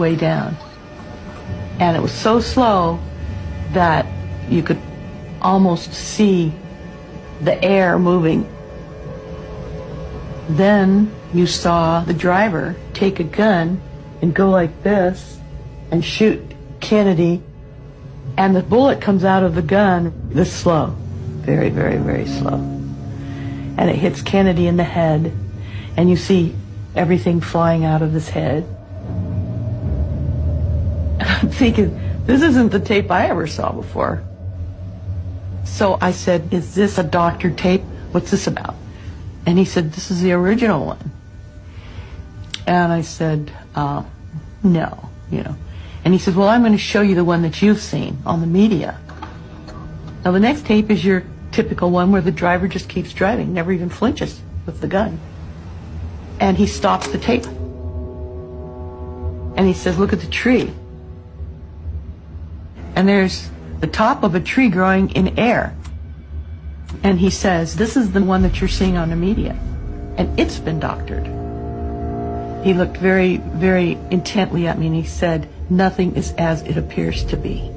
way down. And it was so slow that you could almost see the air moving. Then you saw the driver take a gun and go like this and shoot Kennedy, and the bullet comes out of the gun this slow, very, very, very slow. And it hits Kennedy in the head, and you see everything flying out of his head. And I'm thinking, this isn't the tape I ever saw before. So I said, is this a doctored tape? What's this about? And he said, this is the original one. And I said, no, you know. And he said, well, I'm going to show you the one that you've seen on the media. Now, the next tape is your typical one where the driver just keeps driving, never even flinches with the gun. And he stops the tape. And he says, look at the tree. And there's the top of a tree growing in air. And he says, this is the one that you're seeing on the media. And it's been doctored. He looked very, very intently at me and he said, nothing is as it appears to be.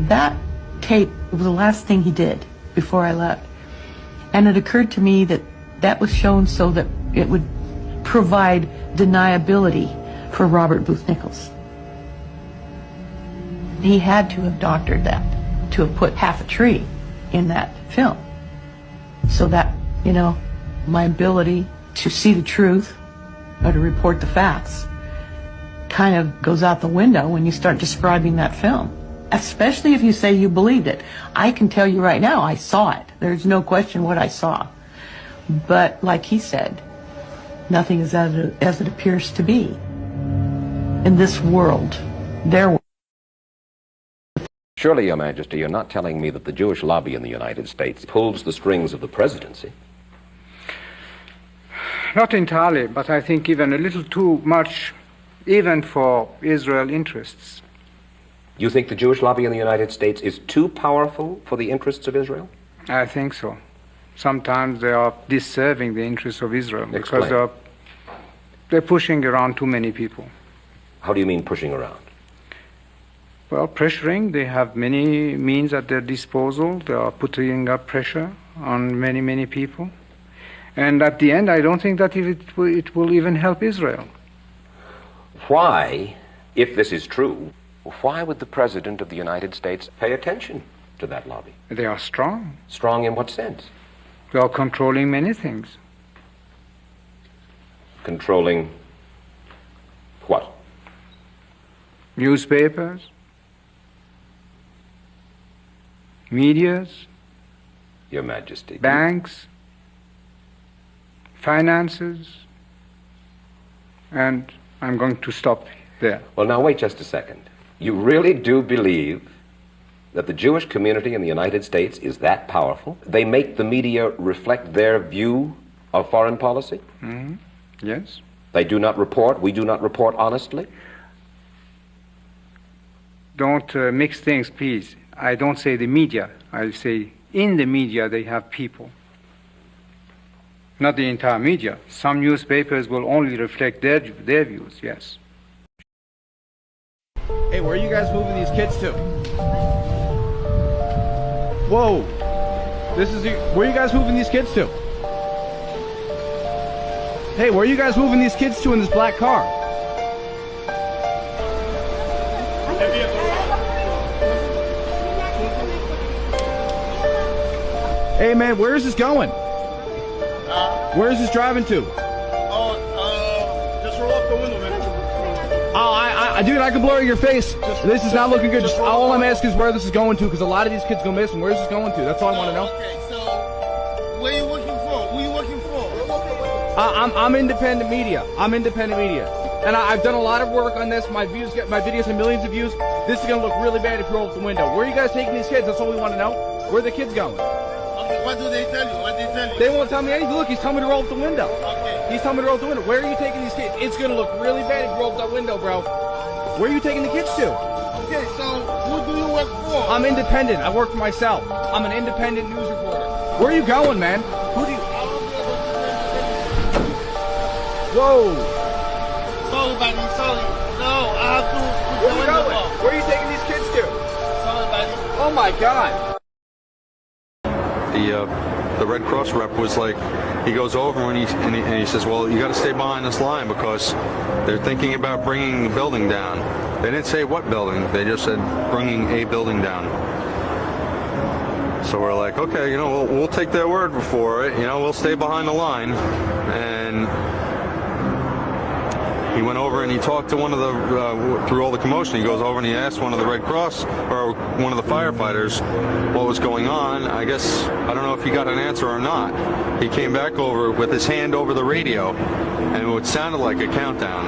That tape was the last thing he did before I left. And it occurred to me that that was shown so that it would provide deniability for Robert Booth Nichols. He had to have doctored that, to have put half a tree in that film. So that, you know, my ability to see the truth or to report the facts kind of goes out the window when you start describing that film. Especially if you say you believed it. I can tell you right now, I saw it. There's no question what I saw. But like he said, nothing is as it appears to be in this world, their world. Surely, Your Majesty, you're not telling me that the Jewish lobby in the United States pulls the strings of the presidency? Not entirely, but I think even a little too much, even for Israel interests. You think the Jewish lobby in the United States is too powerful for the interests of Israel? I think so. Sometimes they are disserving the interests of Israel Explain. because they're pushing around too many people. How do you mean pushing around? Well, pressuring, they have many means at their disposal. They are putting up pressure on many, many people. And at the end, I don't think that it will even help Israel. Why, if this is true, why would the President of the United States pay attention to that lobby? They are strong. Strong in what sense? They are controlling many things. Controlling what? Newspapers, medias, Your Majesty. banks, finances, and I'm going to stop there. Well, now wait just a second. You really do believe that the Jewish community in the United States is that powerful? They make the media reflect their view of foreign policy? Mm-hmm. Yes. They do not report, we do not report honestly? Don't mix things, please. I don't say the media. I say in the media they have people. Not the entire media. Some newspapers will only reflect their views, yes. Hey, where are you guys moving these kids to? Whoa! Where are you guys moving these kids to? Hey, where are you guys moving these kids to in this black car? Hey man, where is this going? Where is this driving to? Just roll up the window, man. Dude, I can blur your face. This is not looking good. All I'm asking is where this is going to, because a lot of these kids go missing. Where is this going to? That's all I want to know. Okay, so where you working for? Who you working for? I'm independent media. I'm independent media, and I've done a lot of work on this. My videos have millions of views. This is gonna look really bad if you roll up the window. Where are you guys taking these kids? That's all we want to know. Where are the kids going? Okay, what do they tell you? What they tell you? They won't tell me anything. Look, he's telling me to roll up the window. Okay. He's telling me to roll up the window. Where are you taking these kids? It's gonna look really bad if you roll up that window, bro. Where are you taking the kids to? Okay, so who do you work for? I'm independent. I work for myself. I'm an independent news reporter. Where are you going, man? Who do you... Whoa! Sorry, buddy, sorry. No, I have to put Where the you window going? up. Where are you taking these kids to? Sorry, buddy. Oh my God! The Red Cross rep was like, he goes over and he says, well, you got to stay behind this line because they're thinking about bringing the building down. They didn't say what building. They just said bringing a building down. So we're like, okay, we'll take their word for it. We'll stay behind the line. And he went over and he talked to one of the, through all the commotion, he goes over and he asked one of the Red Cross, or one of the firefighters, what was going on. I guess, I don't know if he got an answer or not. He came back over with his hand over the radio, and it sounded like a countdown.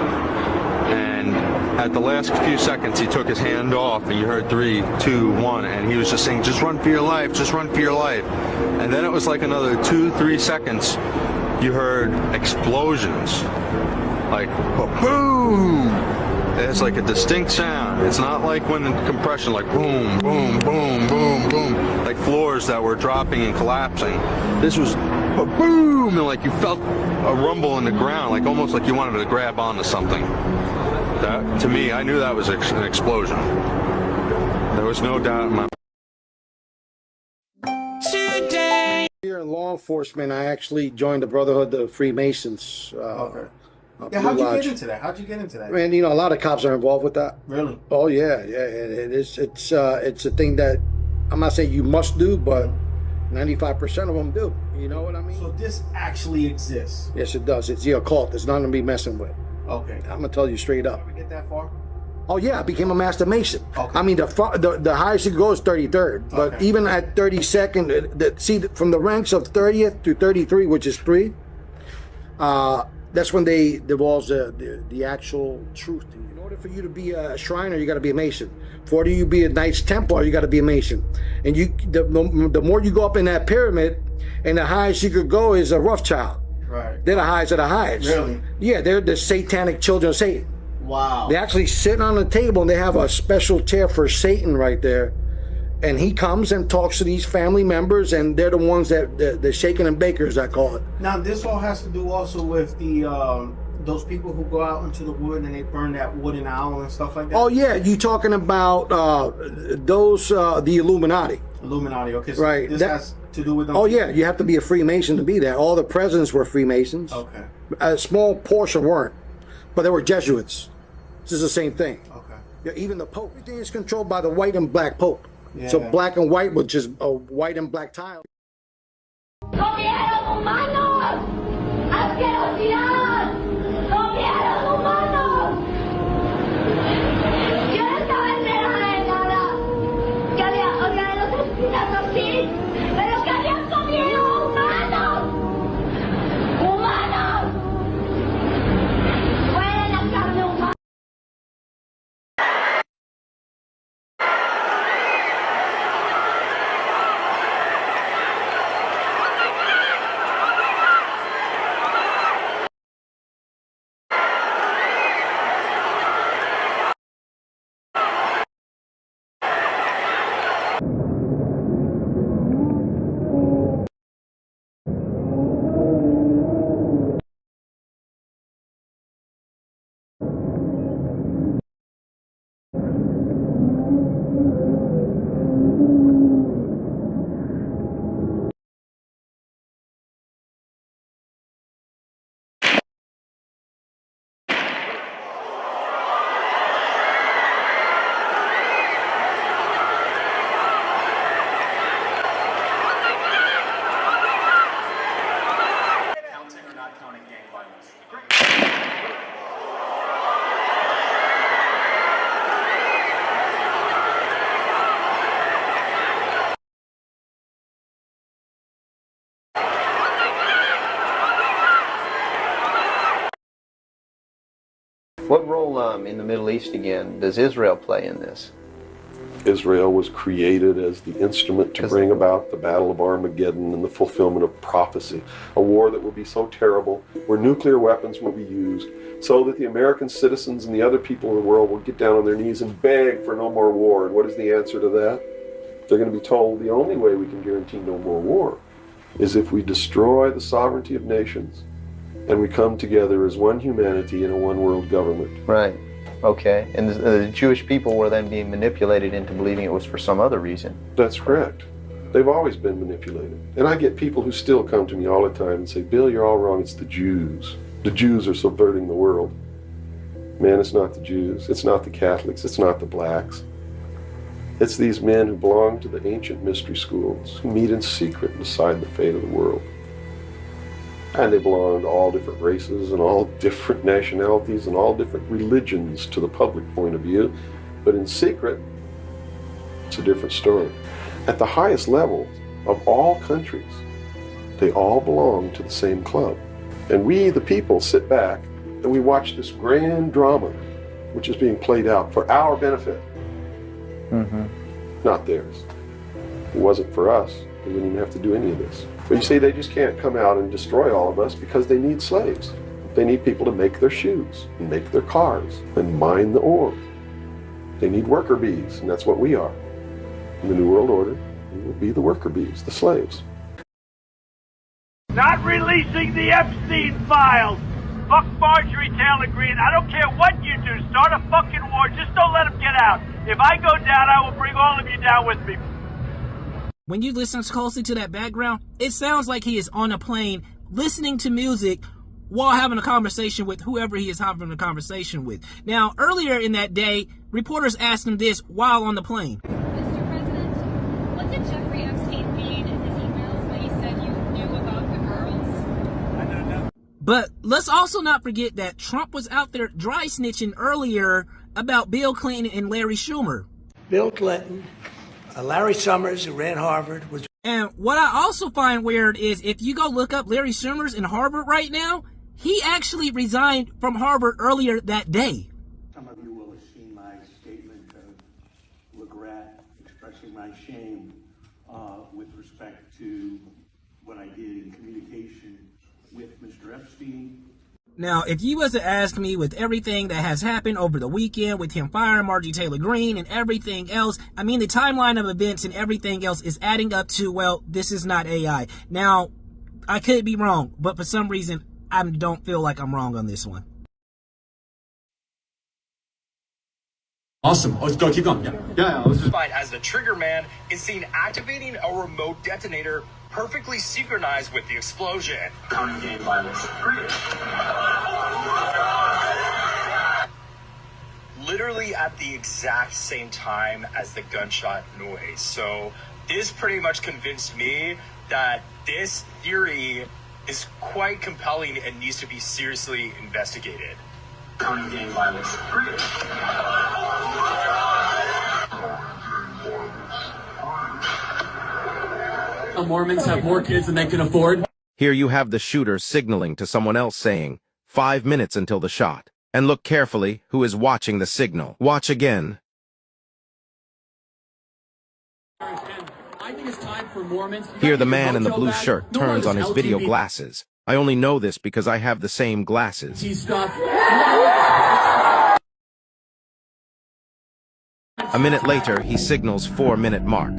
And at the last few seconds, he took his hand off, and you heard 3, 2, 1, and he was just saying, just run for your life, just run for your life. And then it was like another 2, 3 seconds, you heard explosions. Like, boom! It's like a distinct sound. It's not like when compression, like boom, boom, boom, boom, boom, like floors that were dropping and collapsing. This was a boom, and like you felt a rumble in the ground, like almost like you wanted to grab onto something. That, to me, I knew that was an explosion. There was no doubt in my mind. Here in law enforcement, I actually joined the Brotherhood of Freemasons. Okay. Yeah, how'd you get into that? How'd you get into that? And a lot of cops are involved with that. Really? Oh yeah. It's a thing that I'm not saying you must do, but 95% of them do. You know what I mean? So this actually exists? Yes, it does. It's the occult. It's nothing to be messing with. Okay. I'm gonna tell you straight up. Did we get that far? Oh yeah, I became a master mason. Okay. I mean, the highest you go is 33rd, but Okay. even at 32nd, see from the ranks of 30th to 33, which is 3. That's when they divulge the actual truth to you. In order for you to be a Shriner, you got to be a Mason. For you to be a Knights Templar, you got to be a Mason. And the more you go up in that pyramid, and the highest you could go is a Rothschild. Right. They're the highest of the highest. Really? Yeah, they're the satanic children of Satan. Wow. They actually sit on the table and they have a special chair for Satan right there. And he comes and talks to these family members, and they're the ones that the shaking and bakers, I call it. Now, this all has to do also with the those people who go out into the wood and they burn that wooden owl and stuff like that? Oh yeah, you talking about those the Illuminati? Illuminati. Okay, so Right. this That- has to do with them. Oh yeah, you have to be a Freemason to be that. All the presidents were Freemasons. Okay. A small portion weren't, but they were Jesuits. This is the same thing. Okay. Yeah, even the Pope. Everything is controlled by the white and black Pope. Yeah. So black and white, which is a white and black tile. ¡Comieron humanos! ¡Asquerosidad! ¡Comieron humanos! Yo no estaba enterada de nada. Que había los asesinatos, sí, pero que habían comido humanos. ¡Humanos! ¡Fuera la carne humana! What role in the Middle East again does Israel play in this? Israel was created as the instrument to bring about the Battle of Armageddon and the fulfillment of prophecy, a war that will be so terrible, where nuclear weapons will be used, so that the American citizens and the other people in the world will get down on their knees and beg for no more war. And what is the answer to that? They're going to be told the only way we can guarantee no more war is if we destroy the sovereignty of nations and we come together as one humanity in a one world government. Right. Okay. And the Jewish people were then being manipulated into believing it was for some other reason. That's correct. They've always been manipulated. And I get people who still come to me all the time and say, Bill, you're all wrong. It's the Jews. The Jews are subverting the world. Man, it's not the Jews. It's not the Catholics. It's not the blacks. It's these men who belong to the ancient mystery schools, who meet in secret and decide the fate of the world. And they belong to all different races and all different nationalities and all different religions to the public point of view. But in secret, it's a different story. At the highest levels of all countries, they all belong to the same club. And we, the people, sit back and we watch this grand drama which is being played out for our benefit. Not theirs. If it wasn't for us, we wouldn't even have to do any of this. But you see, they just can't come out and destroy all of us because they need slaves. They need people to make their shoes, and make their cars, and mine the ore. They need worker bees, and that's what we are. In the New World Order, we will be the worker bees, the slaves. Not releasing the Epstein files. Fuck Marjorie Taylor Greene. I don't care what you do. Start a fucking war. Just don't let them get out. If I go down, I will bring all of you down with me. When you listen closely to that background, it sounds like he is on a plane listening to music while having a conversation with whoever he is having a conversation with. Now, earlier in that day, reporters asked him this while on the plane. Mr. President, what did Jeffrey Epstein mean in his emails when he said you knew about the girls? I don't know. But let's also not forget that Trump was out there dry snitching earlier about Bill Clinton and Larry Schumer. Bill Clinton, Larry Summers, who ran Harvard, was... And what I also find weird is if you go look up Larry Summers in Harvard right now, he actually resigned from Harvard earlier that day. Some of you will have seen my statement of regret, expressing my shame with respect to what I did in communication with Mr. Epstein. Now, if you was to ask me with everything that has happened over the weekend with him firing Marjorie Taylor Greene and everything else, I mean, the timeline of events and everything else is adding up to, well, this is not AI. Now, I could be wrong, but for some reason, I don't feel like I'm wrong on this one. Awesome. Let's go. Keep going. Yeah. As the trigger man is seen activating a remote detonator perfectly synchronized with the explosion. Counting game violence. Literally at the exact same time as the gunshot noise. So this pretty much convinced me that this theory is quite compelling and needs to be seriously investigated. Counting game violence. Mormons have more kids than they can afford. Here you have the shooter signaling to someone else saying, 5 minutes until the shot. And look carefully who is watching the signal. Watch again. I think it's time for Mormons. Here the man in the blue shirt turns on his video glasses. I only know this because I have the same glasses. A minute later, he signals 4-minute mark.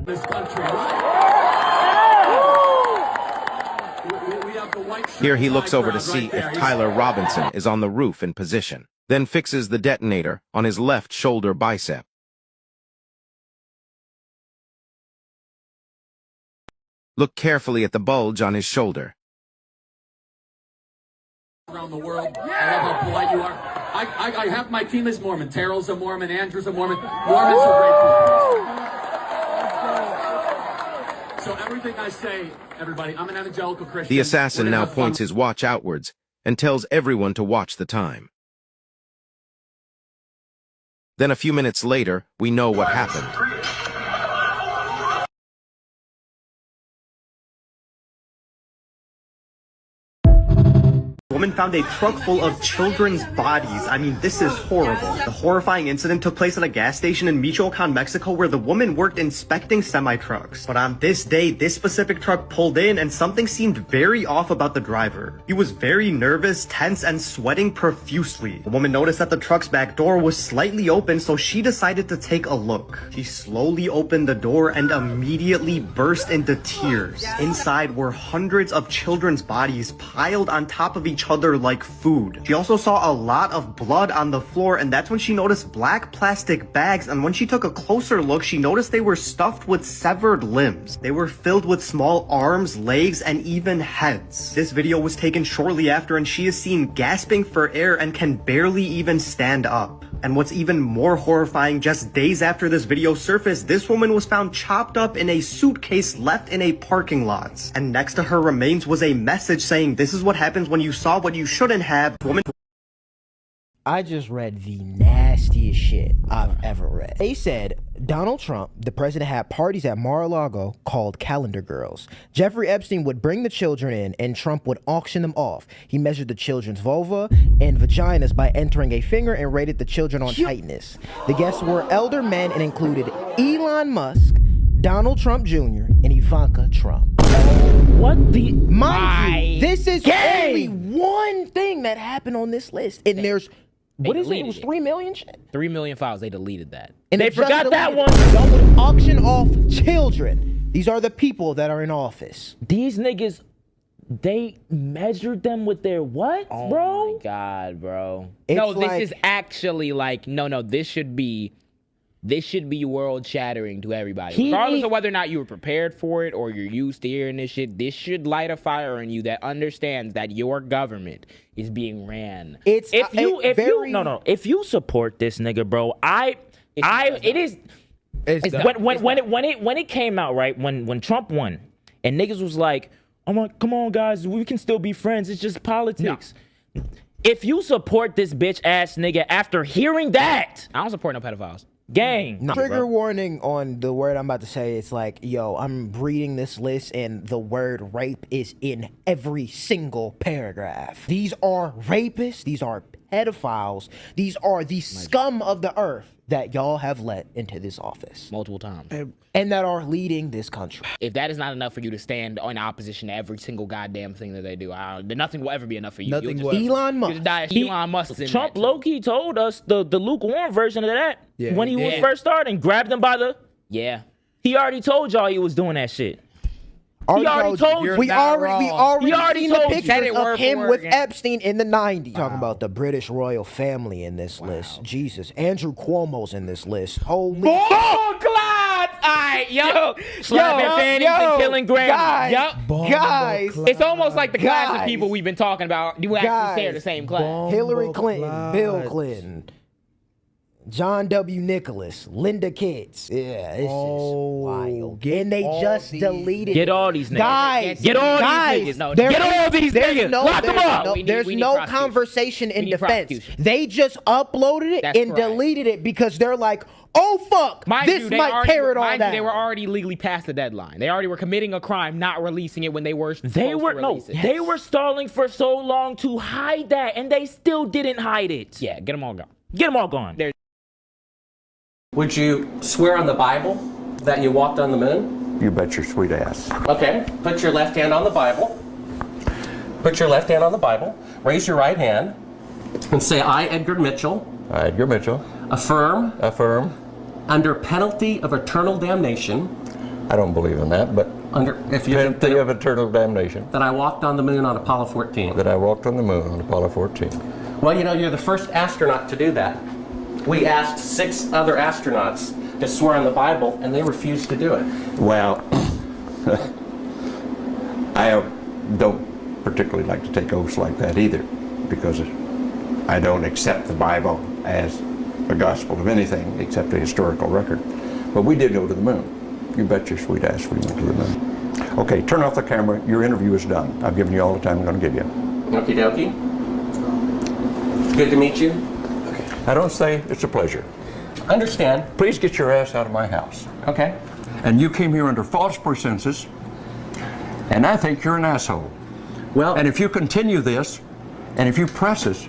This country. Here he looks over to see if Tyler Robinson is on the roof in position, then fixes the detonator on his left shoulder bicep. Look carefully at the bulge on his shoulder. Around the world, I love how polite you are. I have my team is Mormon. Terrell's a Mormon. Andrew's a Mormon. Mormons are great people. So everything I say, everybody, I'm an evangelical Christian. The assassin now points his watch outwards and tells everyone to watch the time. Then a few minutes later, we know what happened. A woman found a truck full of children's bodies. I mean, this is horrible. The horrifying incident took place at a gas station in Michoacan, Mexico, where the woman worked inspecting semi-trucks. But on this day, this specific truck pulled in and something seemed very off about the driver. He was very nervous, tense, and sweating profusely. The woman noticed that the truck's back door was slightly open, so she decided to take a look. She slowly opened the door and immediately burst into tears. Inside were hundreds of children's bodies piled on top of each other like food. She also saw a lot of blood on the floor, and that's when she noticed black plastic bags, and when she took a closer look, she noticed they were stuffed with severed limbs. They were filled with small arms, legs, and even heads. This video was taken shortly after, and she is seen gasping for air and can barely even stand up. And what's even more horrifying, just days after this video surfaced, this woman was found chopped up in a suitcase left in a parking lot. And next to her remains was a message saying, "This is what happens when you saw what you shouldn't have." Woman. I just read the nastiest shit I've ever read. They said Donald Trump, the president, had parties at Mar-a-Lago called Calendar Girls. Jeffrey Epstein would bring the children in and Trump would auction them off. He measured the children's vulva and vaginas by entering a finger and rated the children on tightness. The guests were elder men and included Elon Musk, Donald Trump Jr., and Ivanka Trump. What the? Mind you, this is only one thing that happened on this list. And there's, what is it? It was 3 million shit? 3 million files. They deleted that. And they forgot that one. Y'all would auction off children. These are the people that are in office. These niggas, they measured them with their what, bro? Oh my God, bro. No, this is actually like, no, this should be world shattering to everybody. Regardless of whether or not you were prepared for it or you're used to hearing this shit, this should light a fire in you that understands that your government is being ran. If you support this nigga, bro, when it came out, right, when Trump won and niggas was like, I'm like, come on guys, we can still be friends, it's just politics. No. If you support this bitch ass nigga after hearing that, I don't support no pedophiles. Gang. Trigger warning on the word I'm about to say. It's like, yo, I'm reading this list and the word rape is in every single paragraph. These are rapists. These are pedophiles. These are the scum of the earth that y'all have let into this office. Multiple times. And that are leading this country. If that is not enough for you to stand in opposition to every single goddamn thing that they do, nothing will ever be enough for you. Elon Musk. Elon Musk. Trump low-key told us the lukewarm version of that when he was first starting, grabbed him by the... Yeah. He already told y'all he was doing that shit. He already told you. We already seen the pictures of him with Epstein in the 90s. Talking about the British royal family in this list. Jesus. Andrew Cuomo's in this list. Holy fuck. Alright, yo. Slapping fannies and killing grannies. Guys. It's almost like the class of people we've been talking about do actually share the same class. Hillary Clinton, Bill Clinton, John W. Nicholas, Linda Kitts. Yeah, it's just wild. And they just deleted. Get all these niggas. Guys, get all these niggas. Get all these niggas. Lock them up. There's no conversation in defense. They just uploaded it and deleted it because they're like, oh fuck, this might tear it all down. They were already legally past the deadline. They already were committing a crime, not releasing it when they were supposed to release it. They were stalling for so long to hide that, and they still didn't hide it. Yeah, get them all gone. Get them all gone. Would you swear on the Bible that you walked on the moon? You bet your sweet ass. Okay, put your left hand on the Bible. Put your left hand on the Bible. Raise your right hand and say, I, Edgar Mitchell. I, Edgar Mitchell. Affirm. Affirm. Under penalty of eternal damnation. I don't believe in that, but penalty of eternal damnation. That I walked on the moon on Apollo 14. That I walked on the moon on Apollo 14. Well, you know, you're the first astronaut to do that. We asked 6 other astronauts to swear on the Bible, and they refused to do it. Well, I don't particularly like to take oaths like that either, because I don't accept the Bible as a gospel of anything except a historical record. But we did go to the moon. You bet your sweet ass we went to the moon. Okay, turn off the camera. Your interview is done. I've given you all the time I'm going to give you. Okie dokie. Good to meet you. I don't say it's a pleasure. Understand. Please get your ass out of my house. Okay. And you came here under false pretenses, and I think you're an asshole. Well, and if you continue this, And if you press us,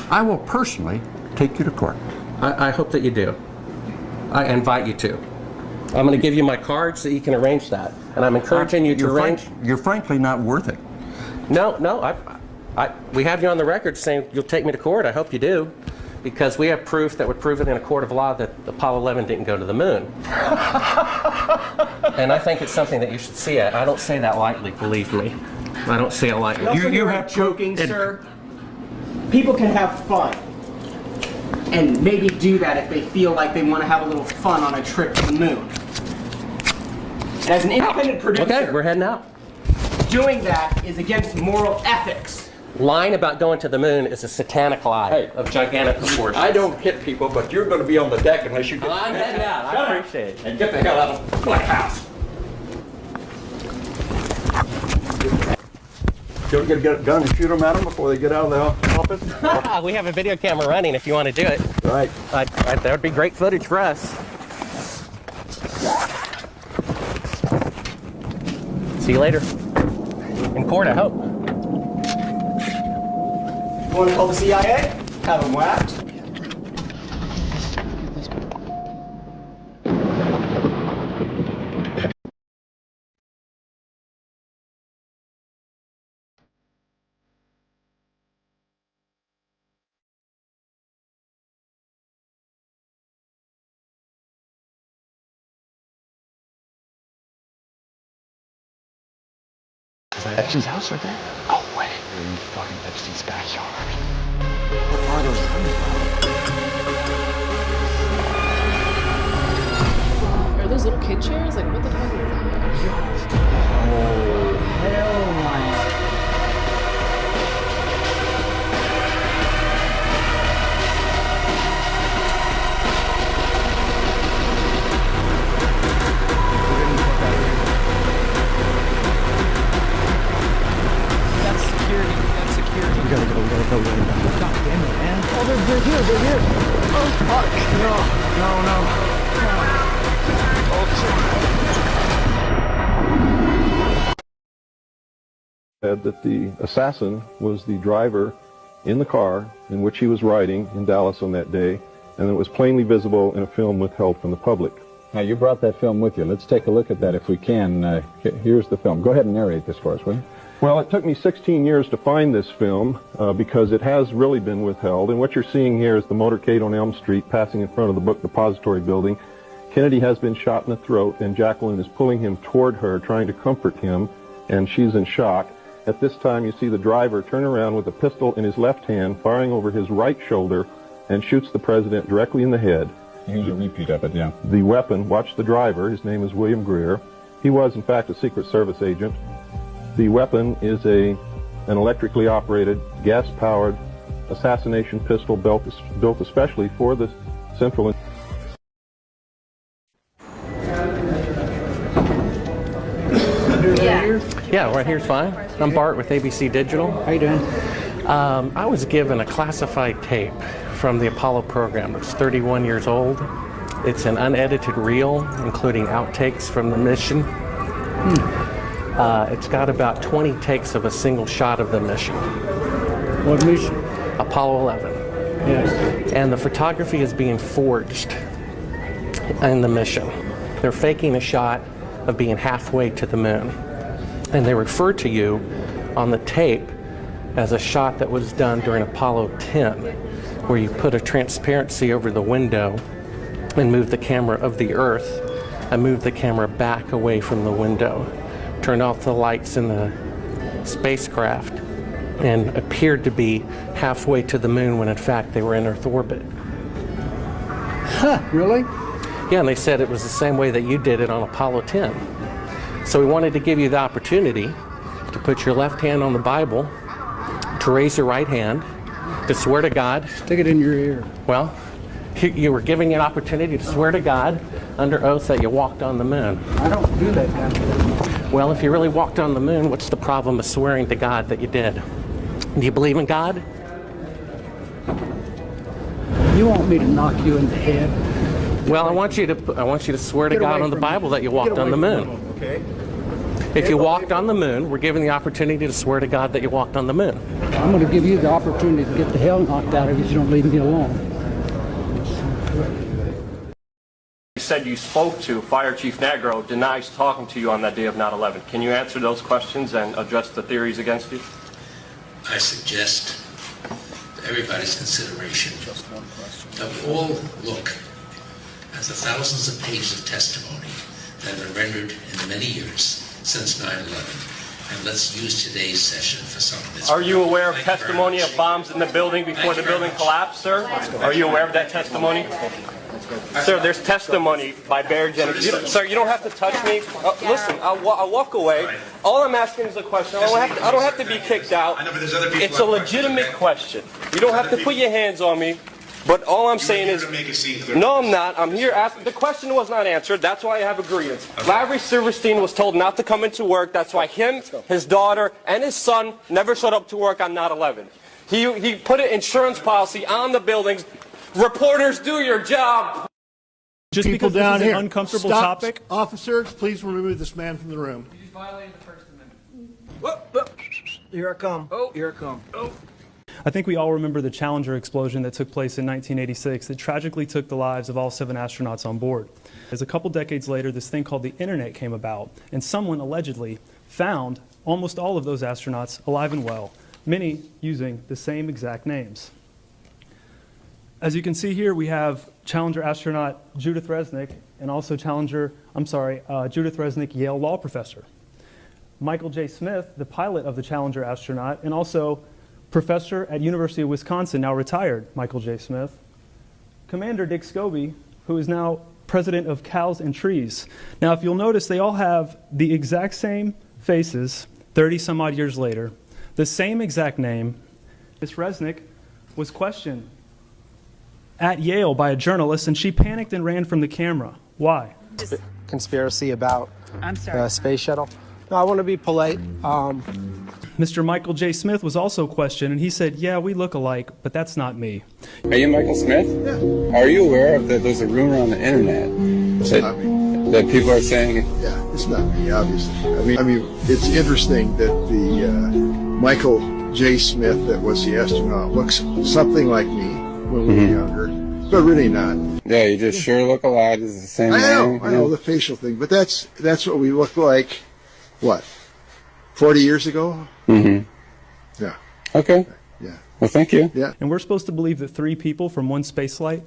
I will personally take you to court. I hope that you do. I invite you to. I'm going to give you my card so you can arrange that. And I'm encouraging you to arrange. You're frankly not worth it. No, we have you on the record saying you'll take me to court. I hope you do. Because we have proof that would prove it in a court of law that Apollo 11 didn't go to the moon. And I think it's something that you should see. I don't say that lightly, believe me. I don't say it lightly. You have joking, sir. People can have fun. And maybe do that if they feel like they want to have a little fun on a trip to the moon. And as an independent producer, okay, we're heading out. Doing that is against moral ethics. Lying about going to the moon is a satanic lie of gigantic proportions. I don't hit people, but you're going to be on the deck unless you get... I'm heading out. I appreciate it. And get the hell out of the Black House. Don't get a gun and shoot them at them before they get out of the office? We have a video camera running if you want to do it. Right. That would be great footage for us. See you later. In court, I hope. Want to call the CIA? Have them whacked. Is that Epstein's house right there? No way. We're in fucking Epstein's backyard. What are those rooms, bro? Are those little kid chairs? Like, what the fuck are those? Oh, hell no. We gotta go. God damn it, man. Oh, they're here. Oh, fuck. No. Said that the assassin was the driver in the car in which he was riding in Dallas on that day, and it was plainly visible in a film withheld from the public. Now, you brought that film with you. Let's take a look at that if we can. Here's the film. Go ahead and narrate this for us, will you? Well, it took me 16 years to find this film because it has really been withheld. And what you're seeing here is the motorcade on Elm Street passing in front of the book depository building. Kennedy has been shot in the throat, and Jacqueline is pulling him toward her, trying to comfort him, and she's in shock. At this time, you see the driver turn around with a pistol in his left hand, firing over his right shoulder, and shoots the president directly in the head. Here's a repeat of it, yeah. The weapon, watch the driver, his name is William Greer. He was, in fact, a Secret Service agent. The weapon is an electrically operated, gas-powered assassination pistol built especially for the Central... Yeah, right here's fine. I'm Bart with ABC Digital. How you doing? I was given a classified tape from the Apollo program. It's 31 years old. It's an unedited reel, including outtakes from the mission. It's got about 20 takes of a single shot of the mission. What mission? Apollo 11. Yes. And the photography is being forged in the mission. They're faking a shot of being halfway to the moon. And they refer to you on the tape as a shot that was done during Apollo 10, where you put a transparency over the window and move the camera of the Earth and move the camera back away from the window. Turned off the lights in the spacecraft and appeared to be halfway to the moon when in fact they were in Earth orbit. Huh, really? Yeah, and they said it was the same way that you did it on Apollo 10. So we wanted to give you the opportunity to put your left hand on the Bible, to raise your right hand, to swear to God. Stick it in your ear. Well, you were giving an opportunity to swear to God under oath that you walked on the moon. I don't do that kind of thing. Well, if you really walked on the moon, what's the problem of swearing to God that you did? Do you believe in God? You want me to knock you in the head? Well, I want you to swear to God on the Bible that you walked on the moon. Okay. If you walked on the moon, we're given the opportunity to swear to God that you walked on the moon. I'm going to give you the opportunity to get the hell knocked out of you if you don't leave me alone. You said you spoke to Fire Chief Negro, denies talking to you on that day of 9/11. Can you answer those questions and address the theories against you? I suggest for everybody's consideration that we all look at the thousands of pages of testimony that have been rendered in the many years since 9/11. And let's use today's session for some of this. Are you aware of testimony of bombs in the building before the building collapsed, sir? Are you aware of that testimony? Sir, there's testimony by Bear Jennings. Sir, you don't have to touch me. Listen, I'll walk away. All I'm asking is a question. I don't have to be kicked out. It's a legitimate question. You don't have to put your hands on me. But all I'm saying is, no, I'm not. I'm here asking. The question was not answered. That's why I have a grievance. Larry Silverstein was told not to come into work. That's why him, his daughter, and his son never showed up to work on 9/11. He put an insurance policy on the buildings. Reporters, do your job. Just People because down this is here. an uncomfortable Stop. topic. Officers, please remove this man from the room. You just violated the First Amendment. Here I come. Oh. Here I come. Oh. I think we all remember the Challenger explosion that took place in 1986 that tragically took the lives of all 7 astronauts on board. As a couple decades later, this thing called the internet came about, and someone allegedly found almost all of those astronauts alive and well, many using the same exact names. As you can see here, we have Challenger astronaut Judith Resnick and also Judith Resnick, Yale law professor. Michael J. Smith, the pilot of the Challenger astronaut, and also professor at University of Wisconsin, now retired Michael J. Smith. Commander Dick Scobie, who is now president of Cows and Trees. Now, if you'll notice, they all have the exact same faces 30 some odd years later, the same exact name. Miss Resnick was questioned at Yale by a journalist, and she panicked and ran from the camera. Why? Conspiracy about I'm sorry. space shuttle. No, I want to be polite. Mr. Michael J. Smith was also questioned, and he said, yeah, we look alike, but that's not me. Are you Michael Smith? Yeah. Are you aware of that there's a rumor on the internet that people are saying... Yeah, it's not me, obviously. I mean, it's interesting that the Michael J. Smith that was the astronaut looks something like me when we were younger, but really not. Yeah, you just sure look alike. It's the same name. I know the facial thing, but that's what we look like, what, 40 years ago? Mm-hmm. Yeah. Okay. Yeah. Well, thank you. Yeah. And we're supposed to believe that 3 people from one space flight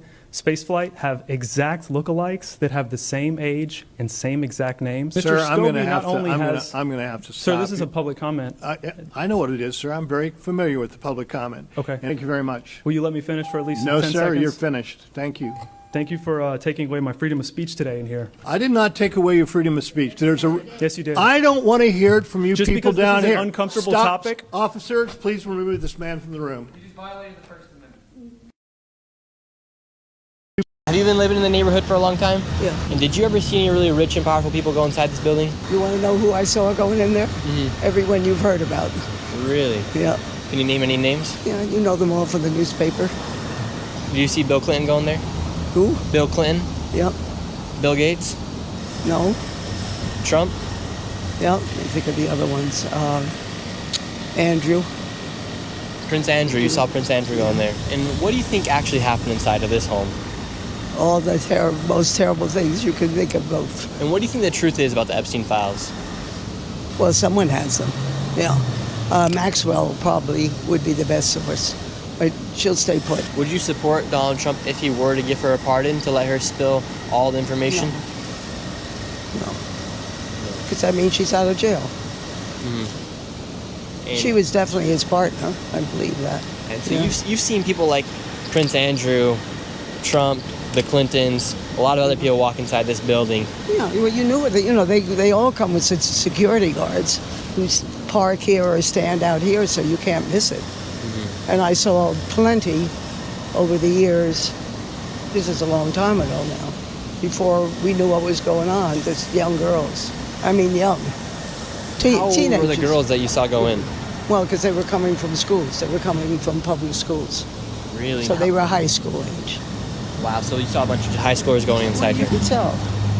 have exact lookalikes that have the same age and same exact names. Sir, Mr. I'm going to Scobie I'm going to have to stop. Sir, this is you. a public comment. I know what it is, sir. I'm very familiar with the public comment. Okay. Thank you very much. Will you let me finish for at least 10 No, seconds? sir, you're finished. Thank you. Thank you for taking away my freedom of speech today in here. I did not take away your freedom of speech. Yes, you did. I don't want to hear it from you Just people because down this is here. an uncomfortable Stop. topic. Officers, please remove this man from the room. You just violated the First Amendment. Have you been living in the neighborhood for a long time? Yeah. And did you ever see any really rich and powerful people go inside this building? You want to know who I saw going in there? Mm-hmm. Everyone you've heard about. Really? Yeah. Can you name any names? Yeah, you know them all from the newspaper. Did you see Bill Clinton going there? Who? Bill Clinton? Yep. Bill Gates? No. Trump? Yep. I think of the other ones. Andrew. Prince Andrew. You saw Prince Andrew going there. And what do you think actually happened inside of this home? All the most terrible things you could think of both. And what do you think the truth is about the Epstein files? Well, someone has them. Yeah. Maxwell probably would be the best source. But she'll stay put. Would you support Donald Trump if he were to give her a pardon to let her spill all the information? No. Because, I mean, she's out of jail. Mm-hmm. She was definitely his partner. I believe that. And so Yeah. you've seen people like Prince Andrew, Trump, the Clintons, a lot of other people walk inside this building. Yeah, well, you knew that. You know, they all come with security guards who park here or stand out here, so you can't miss it. Mm-hmm. And I saw plenty over the years. This is a long time ago now. Before we knew what was going on, there's young girls. I mean, young. How old Teenagers. were the girls that you saw go in? Well, because they were coming from schools. They were coming from public schools. Really? So they were high school age. Wow, so you saw a bunch of high schoolers going inside You here. could tell.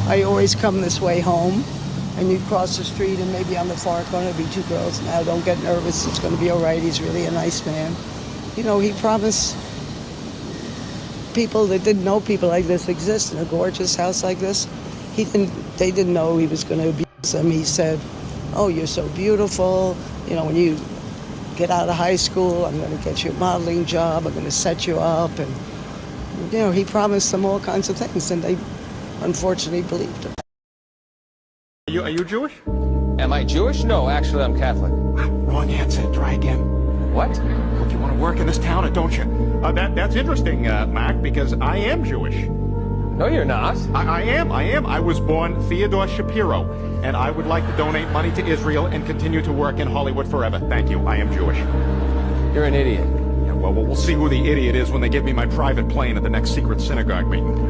I always come this way home, and you cross the street and maybe on the far corner be two girls. Now, don't get nervous. It's going to be all right. He's really a nice man. You know, he promised people that didn't know people like this exist in a gorgeous house like this. They didn't know he was going to abuse them. He said, oh, you're so beautiful. You know, when you get out of high school, I'm going to get you a modeling job. I'm going to set you up. And, you know, he promised them all kinds of things, and they unfortunately believed him. Are you Jewish? Am I Jewish? No, actually, I'm Catholic. Wrong answer. Try again. What? Look, you want to work in this town, or don't you? That's interesting, Mac, because I am Jewish. No, you're not. I am. I was born Theodore Shapiro, and I would like to donate money to Israel and continue to work in Hollywood forever. Thank you. I am Jewish. You're an idiot. Yeah, well, we'll see who the idiot is when they give me my private plane at the next secret synagogue meeting.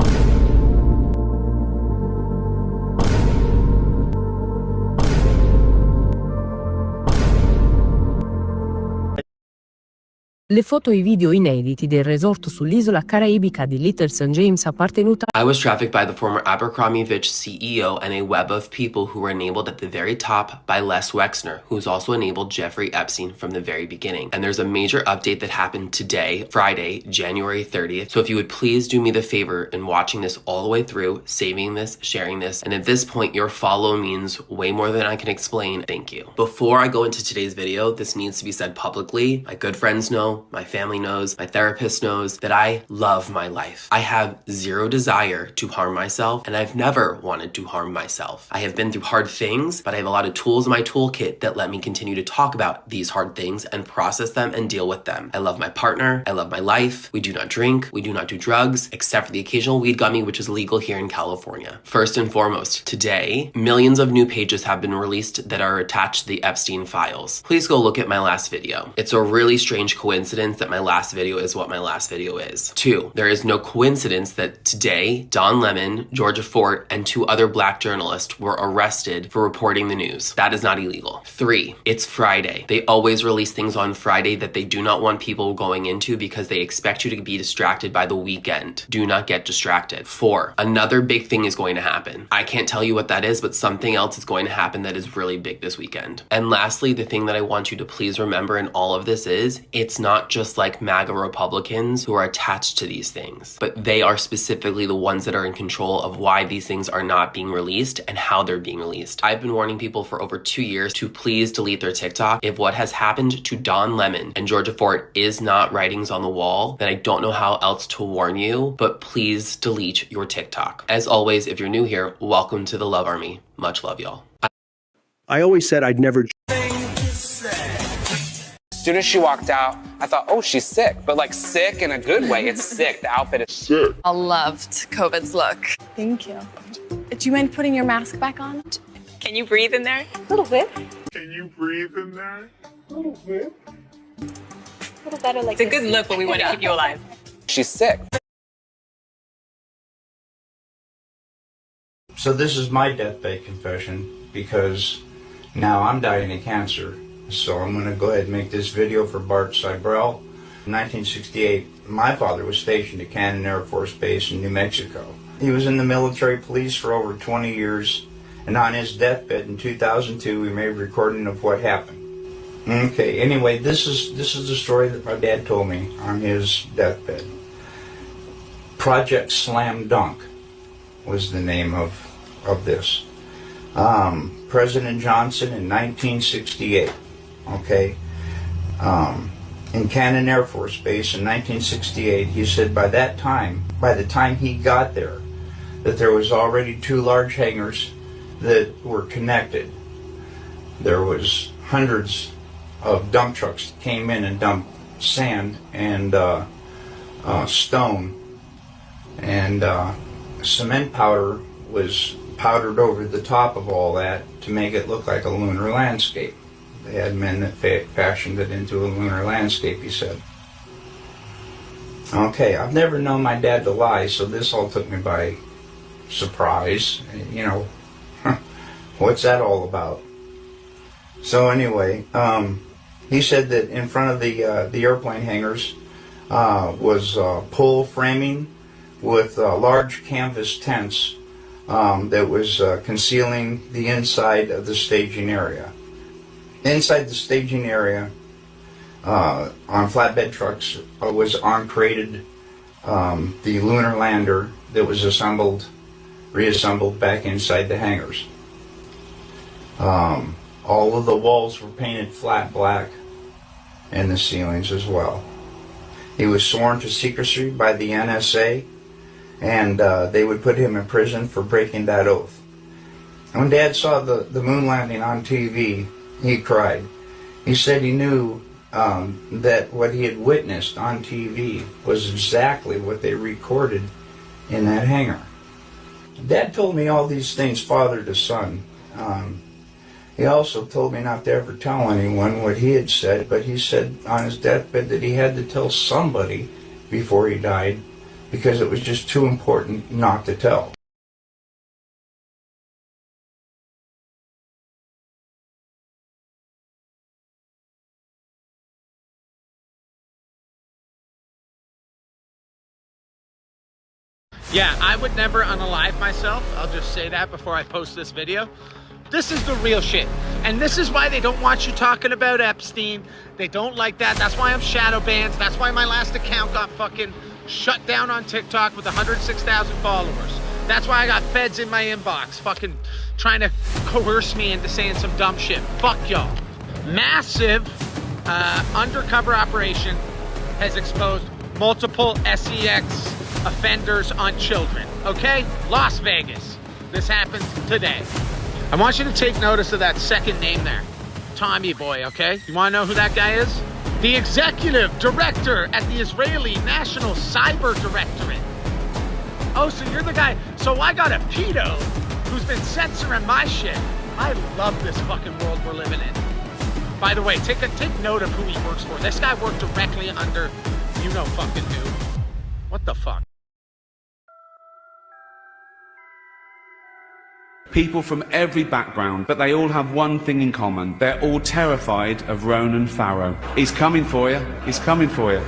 Le foto e i video inediti del resort sull'isola caraibica di Little St. James appartenuta. I was trafficked by the former Abercrombie Fitch CEO and a web of people who were enabled at the very top by Les Wexner, who's also enabled Jeffrey Epstein from the very beginning. And there's a major update that happened today, Friday, January 30th. So if you would please do me the favor in watching this all the way through, saving this, sharing this, and at this point, your follow means way more than I can explain. Thank you. Before I go into today's video, this needs to be said publicly. My good friends know, my family knows, my therapist knows that I love my life. I have zero desire to harm myself, and I've never wanted to harm myself. I have been through hard things, but I have a lot of tools in my toolkit that let me continue to talk about these hard things and process them and deal with them. I love my partner. I love my life. We do not drink. We do not do drugs, except for the occasional weed gummy, which is legal here in California. First and foremost, today, millions of new pages have been released that are attached to the Epstein files. Please go look at my last video. It's a really strange coincidence that my last video is what my last video is. 2, there is no coincidence that today, Don Lemon, Georgia Fort, and 2 other black journalists were arrested for reporting the news. That is not illegal. 3, it's Friday. They always release things on Friday that they do not want people going into because they expect you to be distracted by the weekend. Do not get distracted. 4, another big thing is going to happen. I can't tell you what that is, but something else is going to happen that is really big this weekend. And lastly, the thing that I want you to please remember in all of this is, it's not just like MAGA Republicans who are attached to these things, but they are specifically the ones that are in control of why these things are not being released and how they're being released. I've been warning people for over 2 years to please delete their TikTok. If what has happened to Don Lemon and Georgia Fort is not writings on the wall, then I don't know how else to warn you, but please delete your TikTok. As always, if you're new here, welcome to the Love Army. Much love, y'all. I always said I'd never. As soon as she walked out, I thought, oh, she's sick, but like sick in a good way. It's sick. The outfit is sick. I loved COVID's look. Thank you. Do you mind putting your mask back on? Can you breathe in there? A little bit. Can you breathe in there? A little bit. A little better like It's a good look, but we want to keep you alive. She's sick. So this is my deathbed confession because now I'm dying of cancer. So I'm going to go ahead and make this video for Bart Seibel. In 1968, my father was stationed at Cannon Air Force Base in New Mexico. He was in the military police for over 20 years, and on his deathbed in 2002, we made a recording of what happened. Okay, anyway, this is the story that my dad told me on his deathbed. Project Slam Dunk was the name of this. President Johnson in 1968. Okay, in Cannon Air Force Base in 1968, he said by the time he got there, that there was already 2 large hangars that were connected. There was hundreds of dump trucks that came in and dumped sand and stone, and cement powder was powdered over the top of all that to make it look like a lunar landscape. They had men that fashioned it into a lunar landscape, he said. Okay, I've never known my dad to lie, so this all took me by surprise. You know, what's that all about? So anyway, he said that in front of the airplane hangars was pole framing with large canvas tents that was concealing the inside of the staging area. Inside the staging area, on flatbed trucks, was arm-crated the lunar lander that was reassembled back inside the hangars. All of the walls were painted flat black, and the ceilings as well. He was sworn to secrecy by the NSA, and they would put him in prison for breaking that oath. And when Dad saw the moon landing on TV, he cried. He said he knew that what he had witnessed on TV was exactly what they recorded in that hangar. Dad told me all these things father to son. He also told me not to ever tell anyone what he had said, but he said on his deathbed that he had to tell somebody before he died because it was just too important not to tell. Yeah, I would never unalive myself. I'll just say that before I post this video. This is the real shit. And this is why they don't want you talking about Epstein. They don't like that. That's why I'm shadow banned. That's why my last account got fucking shut down on TikTok with 106,000 followers. That's why I got feds in my inbox fucking trying to coerce me into saying some dumb shit. Fuck y'all. Massive undercover operation has exposed multiple SEX offenders on children. Okay? Las Vegas. This happened today. I want you to take notice of that second name there. Tommy Boy, okay? You want to know who that guy is? The executive director at the Israeli National Cyber Directorate. Oh, so you're the guy. So I got a pedo who's been censoring my shit. I love this fucking world we're living in. By the way, take note of who he works for. This guy worked directly under you know fucking who. What the fuck? People from every background, but they all have one thing in common. They're all terrified of Ronan Farrow. He's coming for you. He's coming for you.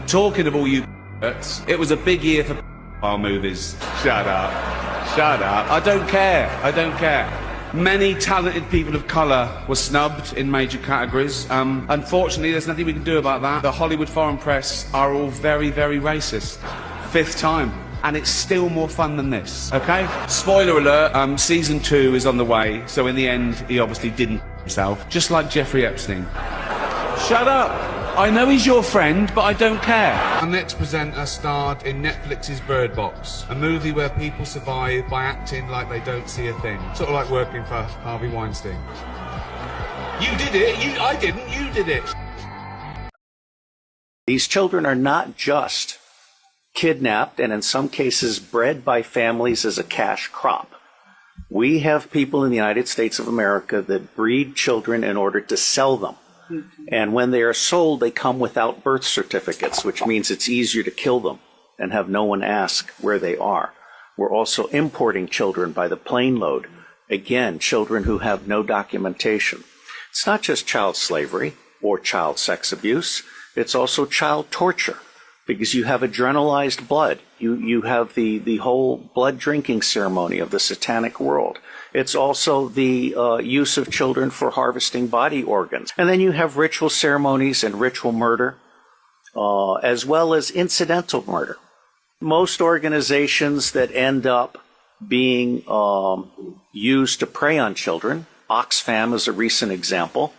Talking of all you it was a big year for our movies. Shut up. Shut up. I don't care. I don't care. Many talented people of colour were snubbed in major categories. Unfortunately, there's nothing we can do about that. The Hollywood foreign press are all very, very racist. Fifth time. And it's still more fun than this, okay? Spoiler alert, season 2 is on the way, so in the end, he obviously didn't himself, just like Jeffrey Epstein. Shut up! I know he's your friend, but I don't care. Our next presenter starred in Netflix's Bird Box, a movie where people survive by acting like they don't see a thing. Sort of like working for Harvey Weinstein. You did it, I didn't, you did it. These children are not just kidnapped and in some cases bred by families as a cash crop. We have people in the United States of America that breed children in order to sell them. And when they are sold, they come without birth certificates, which means it's easier to kill them and have no one ask where they are. We're also importing children by the plane load. Again, children who have no documentation. It's not just child slavery or child sex abuse. It's also child torture. Because you have adrenalized blood. You have the whole blood drinking ceremony of the satanic world. It's also the use of children for harvesting body organs. And then you have ritual ceremonies and ritual murder, as well as incidental murder. Most organizations that end up being used to prey on children, Oxfam is a recent example,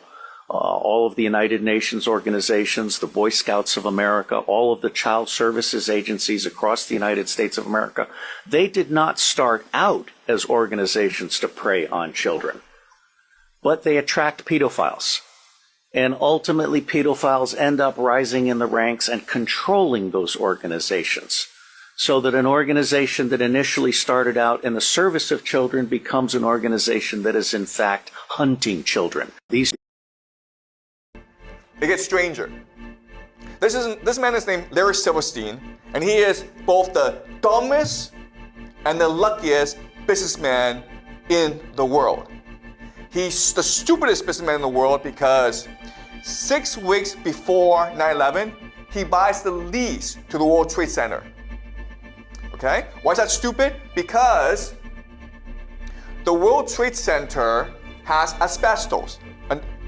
all of the United Nations organizations, the Boy Scouts of America, all of the child services agencies across the United States of America, they did not start out as organizations to prey on children, but they attract pedophiles. And ultimately, pedophiles end up rising in the ranks and controlling those organizations, so that an organization that initially started out in the service of children becomes an organization that is in fact hunting children. It gets stranger. This man is named Larry Silverstein, and he is both the dumbest and the luckiest businessman in the world. He's the stupidest businessman in the world because 6 weeks before 9/11, he buys the lease to the World Trade Center. Okay? Why is that stupid? Because the World Trade Center has asbestos,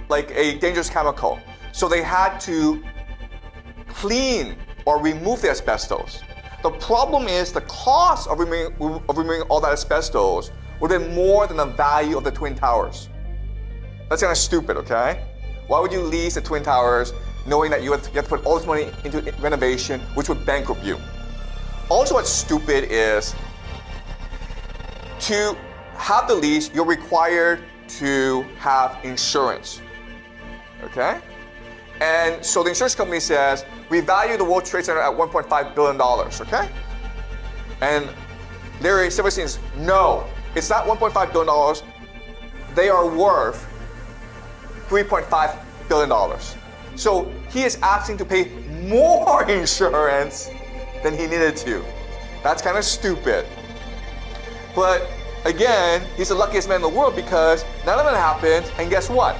like a dangerous chemical. So they had to clean or remove the asbestos. The problem is the cost of removing all that asbestos would have been more than the value of the Twin Towers. That's kind of stupid, okay? Why would you lease the Twin Towers knowing that you have to put all this money into renovation, which would bankrupt you? Also, what's stupid is to have the lease, you're required to have insurance, okay? And so the insurance company says, we value the World Trade Center at $1.5 billion, okay? And Larry Silverstein says, no, it's not $1.5 billion. They are worth $3.5 billion. So he is asking to pay more insurance than he needed to. That's kind of stupid. But again, he's the luckiest man in the world because none of it happened, and guess what?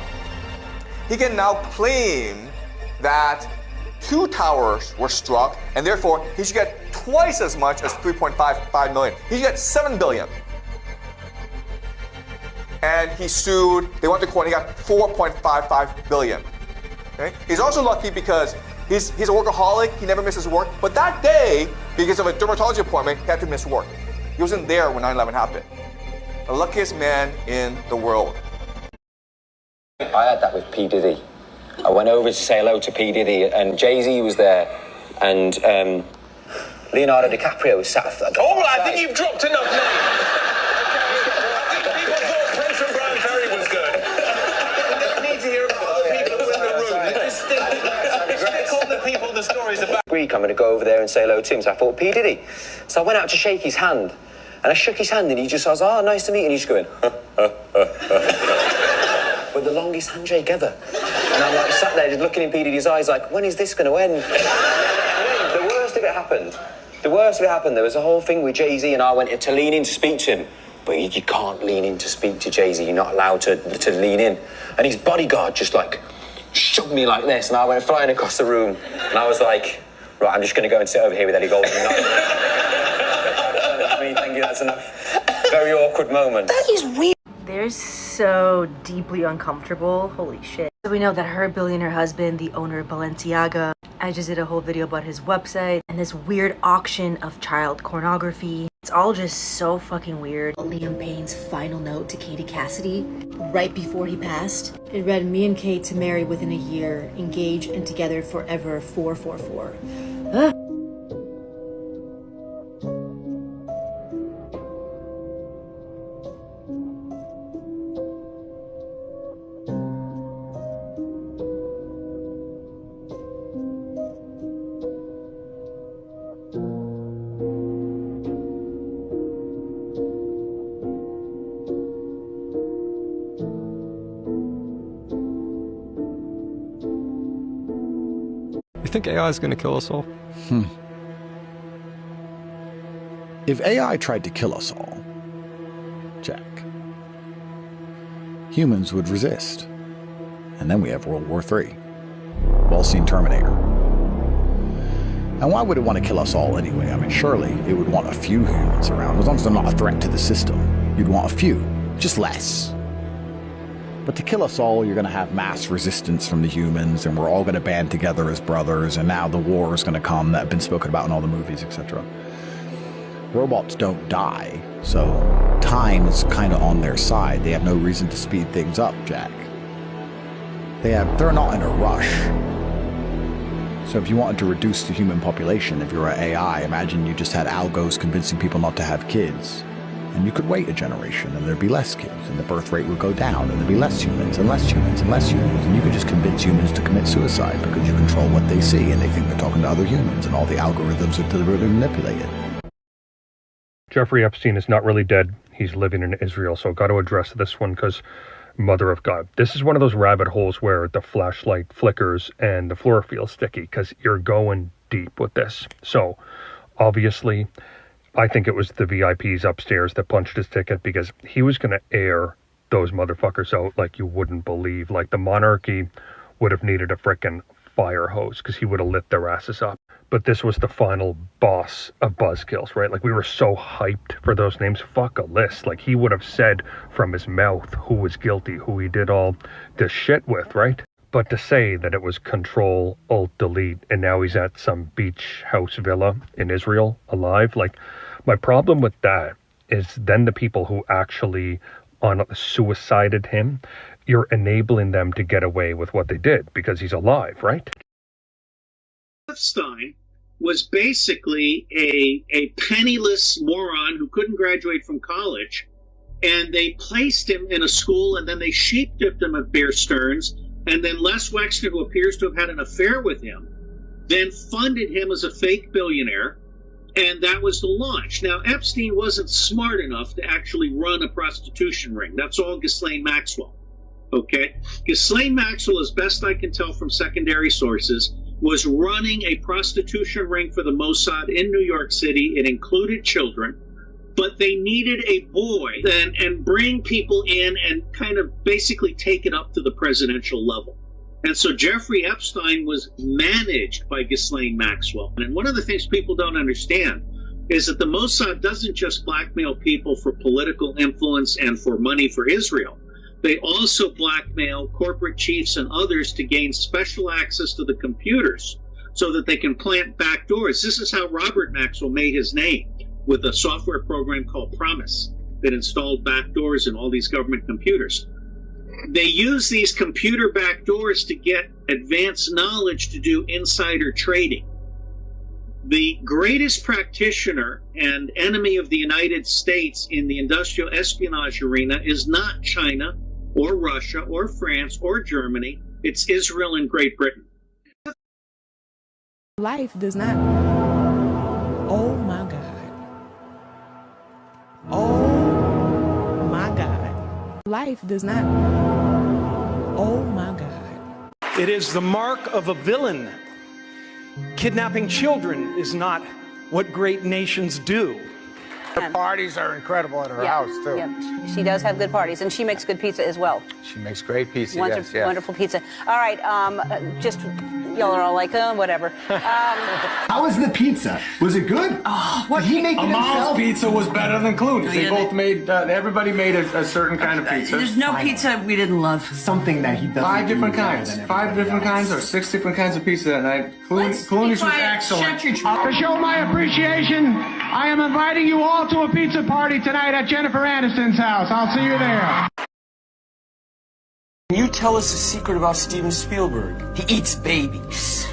He can now claim that 2 towers were struck, and therefore he should get twice as much as $3.55 million. He should get $7 billion. And he sued, they went to court, and he got $4.55 billion. Okay? He's also lucky because he's a workaholic, he never misses work, but that day, because of a dermatology appointment, he had to miss work. He wasn't there when 9/11 happened. The luckiest man in the world. I had that with P. Diddy. I went over to say hello to P. Diddy, and Jay-Z was there, and Leonardo DiCaprio was sat. Oh, I think you've dropped enough names. I think people thought Prince from Brian Ferry was good. They need to hear about other people who are in the room. Just stick on the people the stories about. I'm going to go over there and say hello to him, so I thought, P. Diddy. So I went out to shake his hand, and I shook his hand, and he just was, oh, nice to meet you, and he's just going, with the longest handshake ever. And I'm like sat there just looking in P. Diddy's eyes like, when is this going to end? The worst of it happened. There was a whole thing with Jay-Z, and I went to lean in to speak to him. But you can't lean in to speak to Jay-Z. You're not allowed to lean in. And his bodyguard just like shoved me like this, and I went flying across the room. And I was like, right, I'm just going to go and sit over here with Ellie Goulding. I mean, thank you, that's enough. Very awkward moment. That is weird. They're so deeply uncomfortable. Holy shit. So we know that her billionaire husband, the owner of Balenciaga, I just did a whole video about his website and this weird auction of child pornography. It's all just so fucking weird. Liam Payne's final note to Katie Cassidy right before he passed. It read, me and Kate to marry within a year, engaged and together forever, 444. Ugh. You think AI is going to kill us all? If AI tried to kill us all, Jack, humans would resist. And then we have World War III. We've all seen Terminator. And why would it want to kill us all anyway? I mean, surely it would want a few humans around. As long as they're not a threat to the system, you'd want a few, just less. But to kill us all, you're going to have mass resistance from the humans, and we're all going to band together as brothers, and now the war is going to come that have been spoken about in all the movies, etc. Robots don't die, so time is kind of on their side. They have no reason to speed things up, Jack. They're not in a rush. So if you wanted to reduce the human population, if you're an AI, imagine you just had algos convincing people not to have kids. And you could wait a generation, and there'd be less kids, and the birth rate would go down, and there'd be less humans, and less humans, and less humans, and you could just convince humans to commit suicide because you control what they see, and they think they're talking to other humans, and all the algorithms are deliberately manipulated. Jeffrey Epstein is not really dead. He's living in Israel, so I've got to address this one because, mother of God, this is one of those rabbit holes where the flashlight flickers and the floor feels sticky because you're going deep with this. So, obviously, I think it was the VIPs upstairs that punched his ticket because he was going to air those motherfuckers out like you wouldn't believe. Like the monarchy would have needed a frickin' fire hose because he would have lit their asses up. But this was the final boss of Buzzkills, right? Like, we were so hyped for those names. Fuck a list. Like, he would have said from his mouth who was guilty, who he did all this shit with, right? But to say that it was Control, Alt, Delete, and now he's at some beach house villa in Israel alive, like, my problem with that is then the people who actually suicided him, you're enabling them to get away with what they did because he's alive, right? Epstein was basically a penniless moron who couldn't graduate from college, and they placed him in a school, and then they sheep-dipped him at Bear Stearns, and then Les Wexner, who appears to have had an affair with him, then funded him as a fake billionaire, and that was the launch. Now, Epstein wasn't smart enough to actually run a prostitution ring. That's all Ghislaine Maxwell. Okay? Ghislaine Maxwell, as best I can tell from secondary sources, was running a prostitution ring for the Mossad in New York City. It included children, but they needed a boy and bring people in and kind of basically take it up to the presidential level. And so Jeffrey Epstein was managed by Ghislaine Maxwell. And one of the things people don't understand is that the Mossad doesn't just blackmail people for political influence and for money for Israel. They also blackmail corporate chiefs and others to gain special access to the computers so that they can plant backdoors. This is how Robert Maxwell made his name, with a software program called Promise that installed backdoors in all these government computers. They use these computer backdoors to get advanced knowledge to do insider trading. The greatest practitioner and enemy of the United States in the industrial espionage arena is not China or Russia or France or Germany. It's Israel and Great Britain. Life does not. Oh my God. Oh my God. Life does not. Oh my God. It is the mark of a villain. Kidnapping children is not what great nations do. Her parties are incredible at her house, too. Yeah, she does have good parties, and she makes good pizza as well. She makes great pizza, Wonderful, yes. wonderful pizza. All right, just, y'all are all like, whatever. How was the pizza? Was it good? Oh, what? Did he make it Amal's himself? pizza was better than Clooney's. They both made, everybody made a certain kind of pizza. There's no pizza we didn't love. Something that he doesn't 5 different do kinds. better than 5 everybody different else. kinds or 6 different kinds of pizza that night. Clooney's was excellent. To show my appreciation, I am inviting you all to a pizza party tonight at Jennifer Aniston's house. I'll see you there. Can you tell us a secret about Steven Spielberg? He eats babies.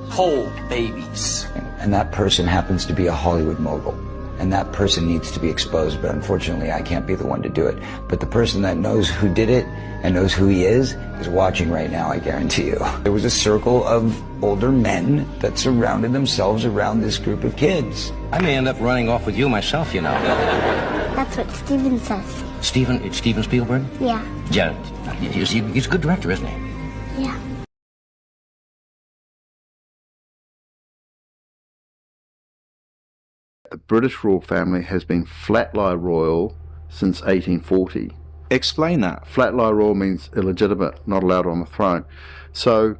Whole babies. And that person happens to be a Hollywood mogul. And that person needs to be exposed, but unfortunately I can't be the one to do it. But the person that knows who did it and knows who he is watching right now, I guarantee you. There was a circle of older men that surrounded themselves around this group of kids. I may end up running off with you myself, you know. That's what Steven says. Steven Spielberg? Yeah. Yeah, he's a good director, isn't he? Yeah. The British royal family has been flat-lie royal since 1840. Explain that. Flat-lie royal means illegitimate, not allowed on the throne. So,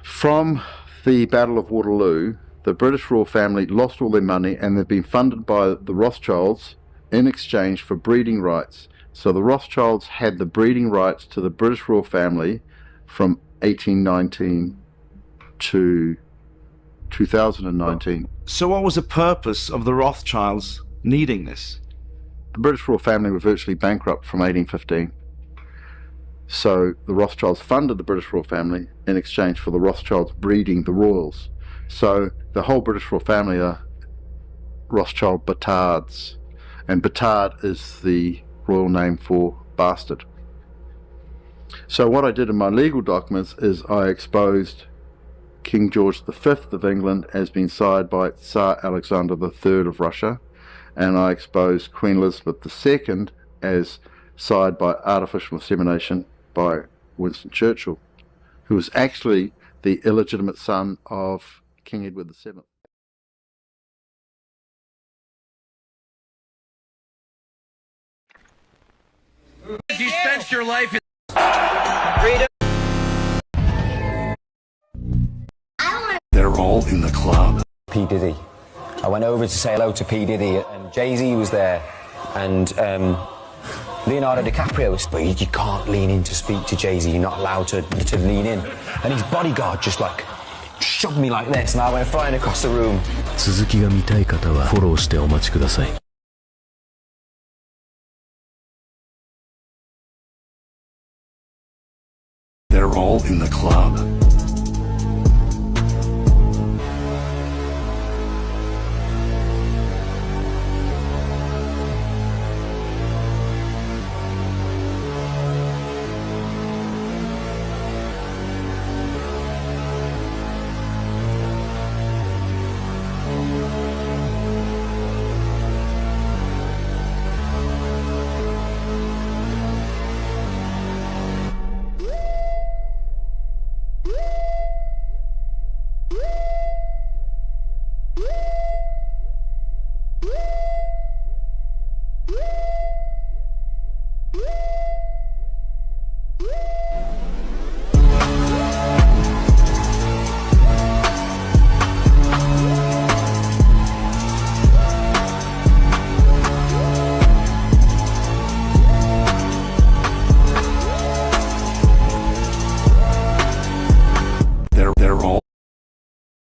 from the Battle of Waterloo, the British royal family lost all their money and they've been funded by the Rothschilds in exchange for breeding rights. So the Rothschilds had the breeding rights to the British royal family from 1819 to 2019. So what was the purpose of the Rothschilds needing this? The British royal family were virtually bankrupt from 1815. So the Rothschilds funded the British royal family in exchange for the Rothschilds breeding the royals. So the whole British royal family are Rothschild Batards. And Batard is the royal name for bastard. So what I did in my legal documents is I exposed King George V of England as being sired by Tsar Alexander III of Russia, and I exposed Queen Elizabeth II as sired by artificial insemination by Winston Churchill, who was actually the illegitimate son of King Edward VII. You spent your life in... all in the club. P. Diddy. I went over to say hello to P. Diddy, and Jay-Z was there, and Leonardo DiCaprio was, but you can't lean in to speak to Jay-Z, you're not allowed to lean in. And his bodyguard just like shoved me like this, and I went flying across the room. 続きが見たい方はフォローしてお待ちください。They're all in the club.